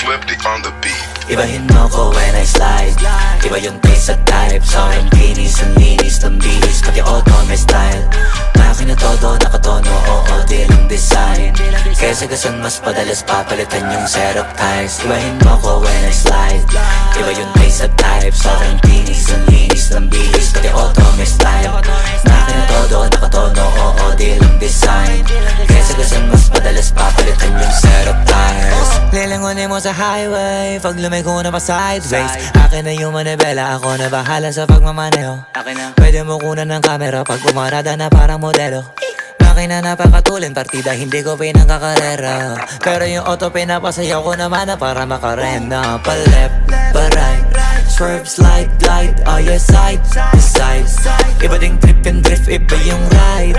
Swifty on the beat. Ibahin mo ko when I slide. Iba yung taste at type. Sobrang kinis, ang linis ng bilis. Pati auto may style. Makin na todo, nakatono, oo, di lang design. Kaya sagasan mas padalas papalitan yung set of ties. Ibahin mo ko when I slide. Iba yung taste at type. Sobrang kinis, ang linis ng bilis. Pati auto may style. Makin na todo, nakatono, oo, di lang design. Kaya sagasan mas padalas papalitan yung set of ties. Lilangunin mo sa highway, pag lumiko na pa sideways. Akin na yung manibela, ako na bahala sa pagmamaneho. Pwede mo kunan ng camera pag pumarada na parang modelo. Makina napakatulin, partida hindi ko pinangkakarera. Pero yung auto pinapasayaw ko naman na para makarena. Pa left, pa right, swerve, slide, glide. Oh yeah, side to side. Iba ding trip and drift, iba yung ride.